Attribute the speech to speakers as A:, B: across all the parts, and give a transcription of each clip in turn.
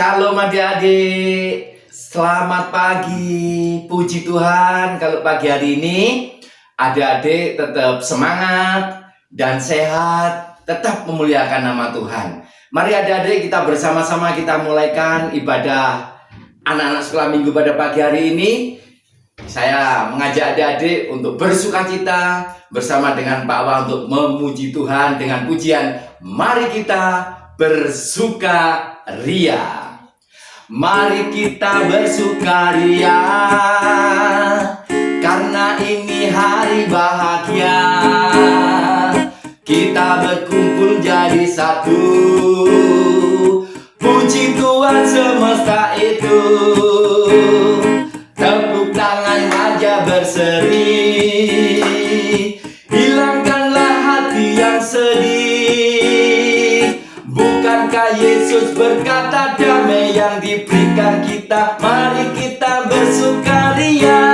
A: Shalom adik-adik, selamat pagi. Puji Tuhan kalau pagi hari ini adik-adik tetap semangat dan sehat, tetap memuliakan nama Tuhan. Mari adik-adik kita bersama-sama kita mulaikan ibadah anak-anak sekolah minggu pada pagi hari ini. Saya mengajak adik-adik untuk bersukacita bersama dengan Pak Wah untuk memuji Tuhan dengan pujian Mari Kita Bersukaria. Mari kita bersukaria karena ini hari bahagia. Kita berkumpul jadi satu, puji Tuhan semesta itu. Tepuk tangan wajah berseri, hilangkanlah hati yang sedih. Bukankah Yesus berkata damai yang diberikan kita? Mari kita bersukaria.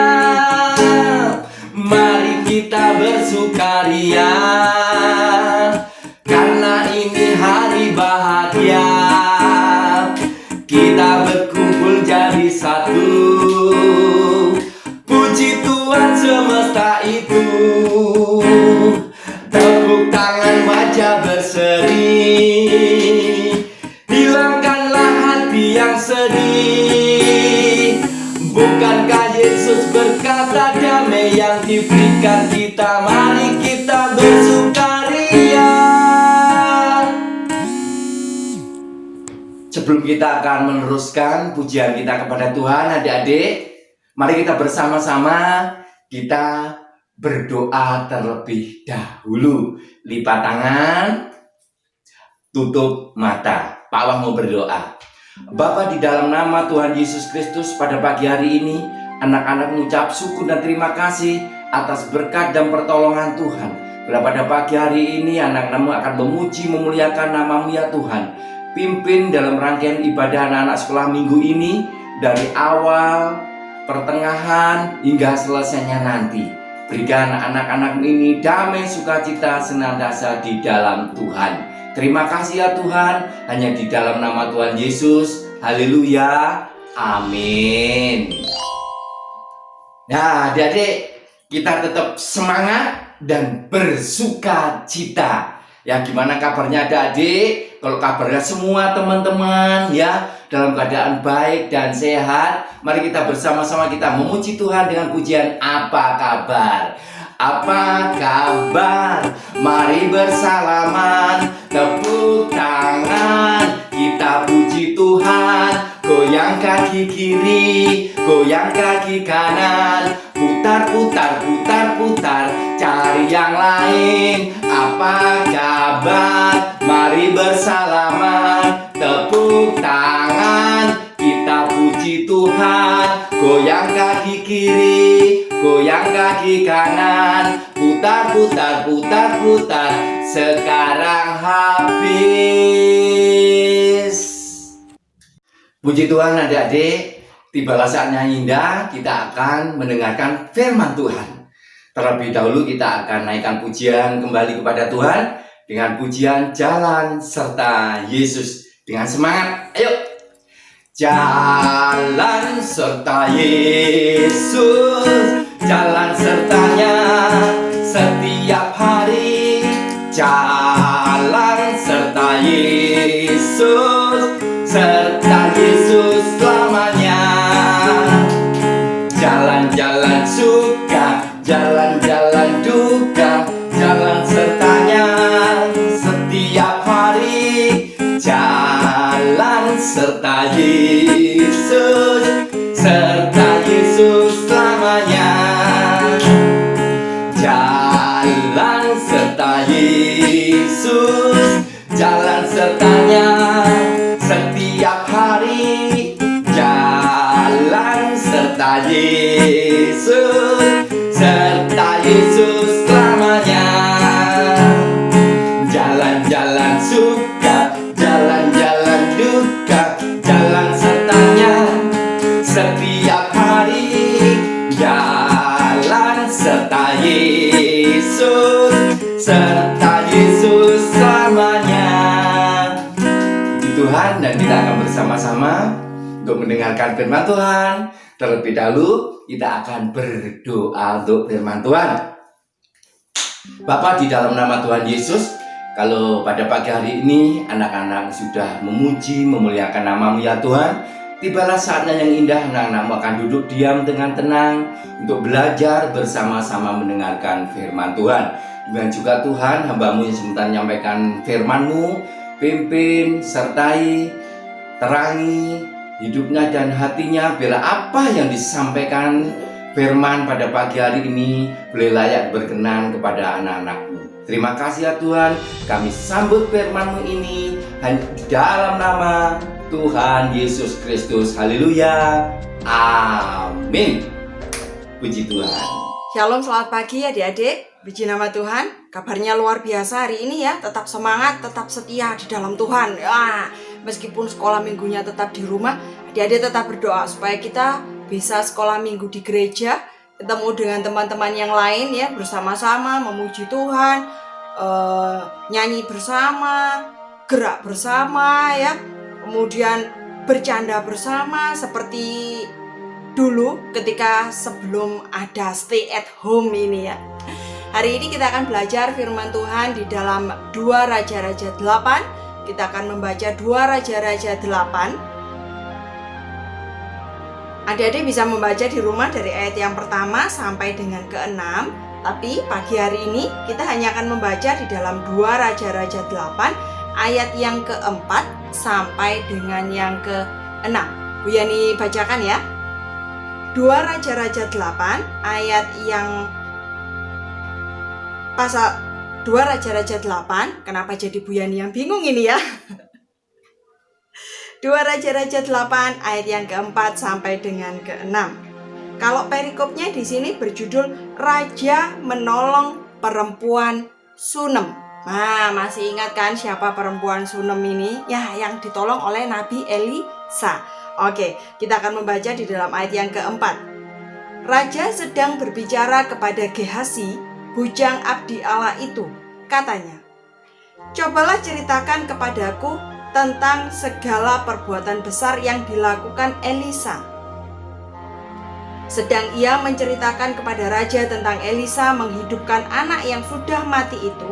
A: Mari kita bersukaria karena ini hari bahagia. Kita berkumpul jadi satu, puji Tuhan semesta itu. Tepuk tangan wajah berseri, hilangkanlah hati yang sedih. Bukankah Yesus berkata damai yang diberikan kita? Mari kita bersukaria. Sebelum kita akan meneruskan pujian kita kepada Tuhan, adik-adik, mari kita bersama-sama kita berdoa terlebih dahulu. Lipat tangan, tutup mata. Pak Wah mau berdoa. Bapa, di dalam nama Tuhan Yesus Kristus, pada pagi hari ini anak-anak mengucap syukur dan terima kasih atas berkat dan pertolongan Tuhan. Pada pagi hari ini anak-anakmu akan memuji memuliakan nama-Mu ya Tuhan. Pimpin dalam rangkaian ibadah anak-anak sekolah minggu ini dari awal, pertengahan hingga selesainya nanti. Berikan anak-anak ini damai sukacita senantiasa di dalam Tuhan. Terima kasih ya Tuhan, hanya di dalam nama Tuhan Yesus. Haleluya, amin. Nah adik-adik, kita tetap semangat dan bersukacita. Ya, gimana kabarnya adik-adik? Kalau kabarnya semua teman-teman ya dalam keadaan baik dan sehat, mari kita bersama-sama kita memuji Tuhan dengan pujian Apa Kabar. Apa kabar? Mari bersalaman, tepuk tangan, kita puji Tuhan. Goyang kaki kiri, goyang kaki kanan, putar, putar, putar, putar, cari yang lain. Apa kabar? Mari bersalaman, tepuk tangan, kita puji Tuhan. Goyang kaki kiri, goyang kaki kanan, putar, putar, putar, putar, sekarang habis. Puji Tuhan adik-adik, tibalah saatnya indah kita akan mendengarkan firman Tuhan. Terlebih dahulu kita akan naikkan pujian kembali kepada Tuhan dengan pujian Jalan Serta Yesus. Dengan semangat, ayo! Jalan serta Yesus, jalan sertanya setiap hari. Jalan serta Yesus, serta Yesus selamanya. Jalan-jalan suka, jalan-jalan duka, jalan sertanya setiap hari. Jalan serta Yesus, serta Yesus selamanya. Jalan serta Yesus, jalan sertanya setiap hari. Jalan serta Yesus, serta Yesus selamanya. Jalan-jalan suka, jalan-jalan duka, jalan sertanya setiap hari. Jalan serta Yesus, serta Yesus selamanya. Tuhan, dan kita akan bersama bersama-sama untuk mendengarkan firman Tuhan. Terlebih dahulu kita akan berdoa untuk firman Tuhan. Bapa, di dalam nama Tuhan Yesus, kalau pada pagi hari ini anak-anak sudah memuji, memuliakan nama-Mu ya Tuhan, tibalah saatnya yang indah anak-anakmu akan duduk diam dengan tenang untuk belajar bersama-sama mendengarkan firman Tuhan. Dan juga Tuhan, hamba-Mu yang sebentar menyampaikan firman-Mu, pimpin, sertai, terangi hidupnya dan hatinya, biarlah apa yang disampaikan firman pada pagi hari ini boleh layak berkenan kepada anak-anak-Mu. Terima kasih ya Tuhan, kami sambut firman-Mu ini hanya di dalam nama Tuhan Yesus Kristus. Haleluya. Amin. Puji Tuhan.
B: Shalom, selamat pagi adik-adik. Puji nama Tuhan. Kabarnya luar biasa hari ini ya. Tetap semangat, tetap setia di dalam Tuhan. Meskipun sekolah minggunya tetap di rumah, adik-adik tetap berdoa supaya kita bisa sekolah minggu di gereja, ketemu dengan teman-teman yang lain ya, bersama-sama memuji Tuhan, nyanyi bersama, gerak bersama ya, kemudian bercanda bersama seperti dulu ketika sebelum ada stay at home ini ya. Hari ini kita akan belajar firman Tuhan di dalam 2 Raja-Raja 8. Kita akan membaca 2 Raja-Raja 8. Adik-adik bisa membaca di rumah dari ayat yang pertama sampai dengan ke-6. Tapi pagi hari ini kita hanya akan membaca di dalam 2 Raja-Raja 8 ayat yang ke-4 sampai dengan yang ke-6. Bu Yani bacakan ya. 2 Raja-Raja 8 ayat yang pasal 2 Raja-Raja 8. Kenapa jadi Bu Yani yang bingung ini ya? 2 Raja-Raja 8 ayat yang ke-4 sampai dengan ke-6. Kalau perikopnya di sini berjudul Raja menolong perempuan Sunem. Nah, masih ingat kan siapa perempuan Sunem ini? Ya, yang ditolong oleh Nabi Elisa. Oke, kita akan membaca di dalam ayat yang ke-4. Raja sedang berbicara kepada Gehasi, bujang abdi Allah itu. Katanya, "Cobalah ceritakan kepadaku tentang segala perbuatan besar yang dilakukan Elisa." Sedang ia menceritakan kepada raja tentang Elisa menghidupkan anak yang sudah mati itu,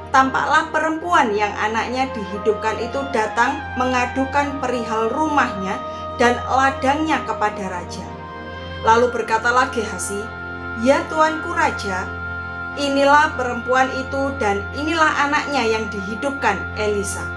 B: tampaklah perempuan yang anaknya dihidupkan itu datang mengadukan perihal rumahnya dan ladangnya kepada raja. Lalu berkatalah Gehasi, "Ya tuanku raja, inilah perempuan itu dan inilah anaknya yang dihidupkan Elisa."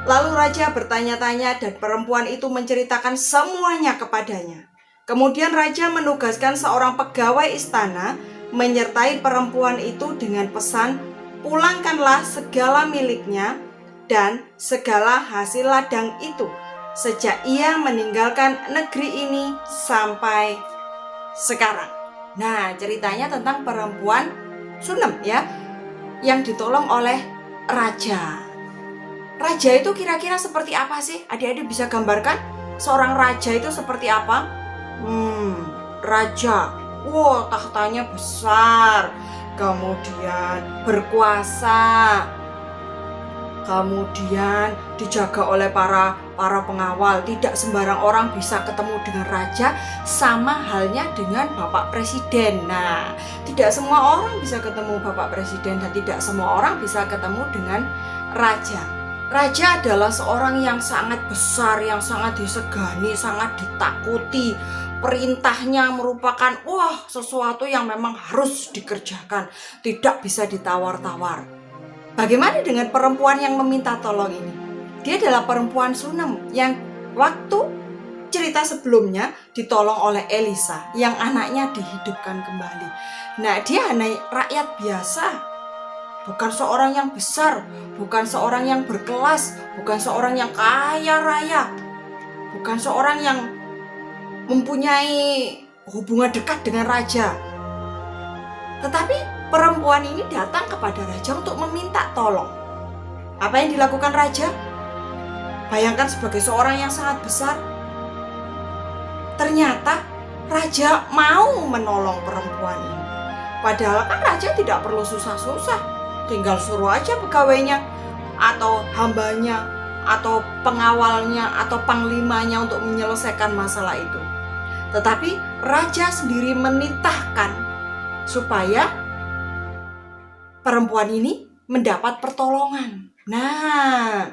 B: Lalu raja bertanya-tanya dan perempuan itu menceritakan semuanya kepadanya. Kemudian raja menugaskan seorang pegawai istana menyertai perempuan itu dengan pesan, "Pulangkanlah segala miliknya dan segala hasil ladang itu sejak ia meninggalkan negeri ini sampai sekarang." Nah, ceritanya tentang perempuan Sunem ya, yang ditolong oleh raja. Raja itu kira-kira seperti apa sih? Adik-adik bisa gambarkan seorang raja itu seperti apa? Raja, tahtanya besar, kemudian berkuasa, kemudian dijaga oleh para pengawal. Tidak sembarang orang bisa ketemu dengan raja, sama halnya dengan Bapak Presiden. Nah, tidak semua orang bisa ketemu Bapak Presiden dan tidak semua orang bisa ketemu dengan raja. Raja adalah seorang yang sangat besar, yang sangat disegani, sangat ditakuti. Perintahnya merupakan sesuatu yang memang harus dikerjakan, tidak bisa ditawar-tawar. Bagaimana dengan perempuan yang meminta tolong ini? Dia adalah perempuan Sunem yang waktu cerita sebelumnya ditolong oleh Elisa yang anaknya dihidupkan kembali. Nah, dia hanya rakyat biasa, bukan seorang yang besar, bukan seorang yang berkelas, bukan seorang yang kaya raya, bukan seorang yang mempunyai hubungan dekat dengan raja. Tetapi perempuan ini datang kepada raja untuk meminta tolong. Apa yang dilakukan raja? Bayangkan sebagai seorang yang sangat besar. Ternyata raja mau menolong perempuan ini. Padahal kan raja tidak perlu susah-susah. Tinggal suruh aja pegawainya atau hambanya atau pengawalnya atau panglimanya untuk menyelesaikan masalah itu. Tetapi raja sendiri menitahkan supaya perempuan ini mendapat pertolongan. Nah,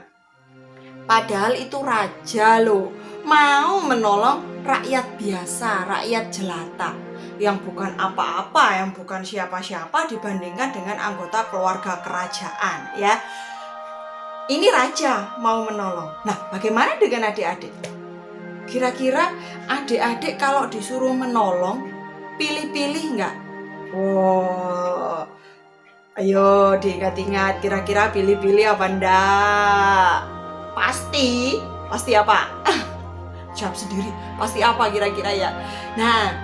B: padahal itu raja loh, mau menolong rakyat biasa, rakyat jelata, yang bukan apa-apa, yang bukan siapa-siapa dibandingkan dengan anggota keluarga kerajaan, ya. Ini raja mau menolong. Nah, bagaimana dengan adik-adik? Kira-kira adik-adik kalau disuruh menolong, pilih-pilih nggak? Wow, ayo diingat-ingat, kira-kira pilih-pilih apa enggak? Pasti apa? Jawab sendiri, pasti apa kira-kira ya? Nah,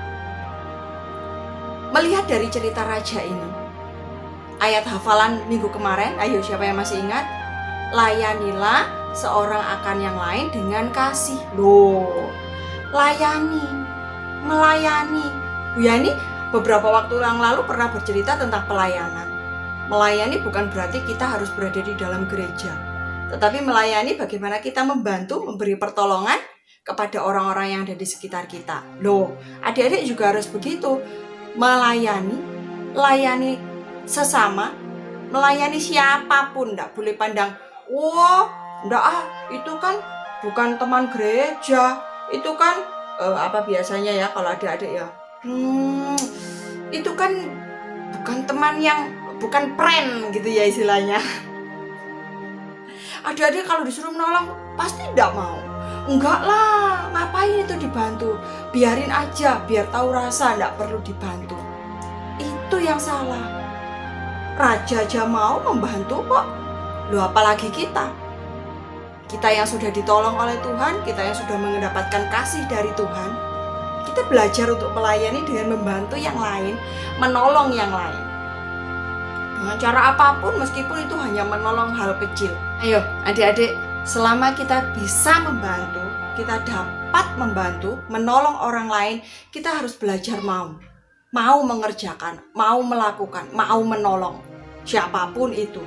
B: melihat dari cerita raja ini, ayat hafalan minggu kemarin, ayo siapa yang masih ingat? Layanilah seorang akan yang lain dengan kasih. Loh, melayani. Bu Yani beberapa waktu yang lalu pernah bercerita tentang pelayanan. Melayani bukan berarti kita harus berada di dalam gereja, tetapi melayani bagaimana kita membantu, memberi pertolongan kepada orang-orang yang ada di sekitar kita. Loh, adik-adik juga harus begitu. Layani sesama, melayani siapapun, enggak boleh pandang, wah, enggak itu kan bukan teman gereja, itu kan apa biasanya ya kalau adik-adik ya, itu kan bukan teman yang, bukan friend gitu ya istilahnya. Adik-adik kalau disuruh menolong pasti enggak mau. Enggak lah, ngapain itu dibantu? Biarin aja, biar tahu rasa, enggak perlu dibantu. Itu yang salah. Raja aja mau membantu kok. Loh, apalagi kita. Kita yang sudah ditolong oleh Tuhan, kita yang sudah mendapatkan kasih dari Tuhan, kita belajar untuk melayani dengan membantu yang lain, menolong yang lain. Dengan cara apapun, meskipun itu hanya menolong hal kecil. Ayo adik-adik, selama kita bisa membantu, kita dapat membantu, menolong orang lain, kita harus belajar mau mengerjakan, mau melakukan, mau menolong siapapun itu.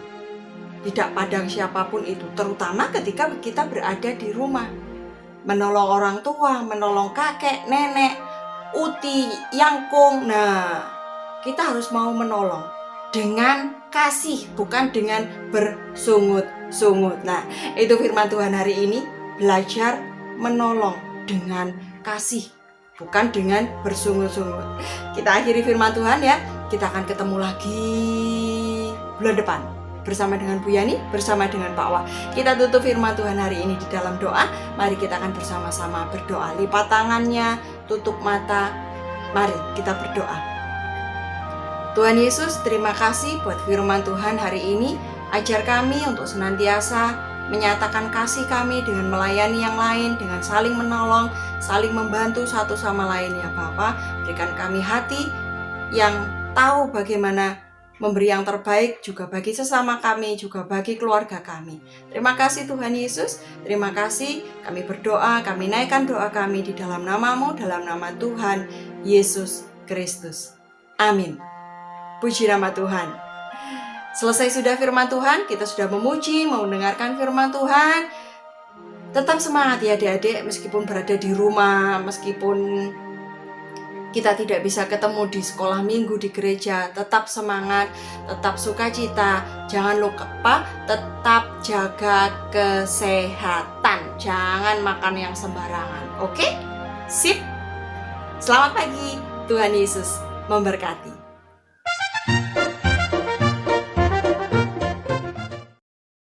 B: Tidak pandang siapapun itu, terutama ketika kita berada di rumah. Menolong orang tua, menolong kakek, nenek, uti, yangkung. Nah, kita harus mau menolong dengan kasih, bukan dengan bersungut-sungut. Nah, itu firman Tuhan hari ini, belajar menolong dengan kasih, bukan dengan bersungut-sungut. Kita akhiri firman Tuhan ya. Kita akan ketemu lagi bulan depan bersama dengan Bu Yani, bersama dengan Pak Wah. Kita tutup firman Tuhan hari ini di dalam doa. Mari kita akan bersama-sama berdoa. Lipat tangannya, tutup mata. Mari kita berdoa. Tuhan Yesus, terima kasih buat firman Tuhan hari ini. Ajar kami untuk senantiasa menyatakan kasih kami dengan melayani yang lain, dengan saling menolong, saling membantu satu sama lain ya Bapa. Berikan kami hati yang tahu bagaimana memberi yang terbaik juga bagi sesama kami, juga bagi keluarga kami. Terima kasih Tuhan Yesus, terima kasih. Kami berdoa, kami naikkan doa kami di dalam nama-Mu, dalam nama Tuhan Yesus Kristus. Amin. Puji nama Tuhan. Selesai sudah firman Tuhan, kita sudah memuji, mau mendengarkan firman Tuhan. Tetap semangat ya adik-adik, meskipun berada di rumah, meskipun kita tidak bisa ketemu di sekolah minggu di gereja, tetap semangat, tetap sukacita. Jangan lupa tetap jaga kesehatan. Jangan makan yang sembarangan. Oke? Sip. Selamat pagi. Tuhan Yesus memberkati.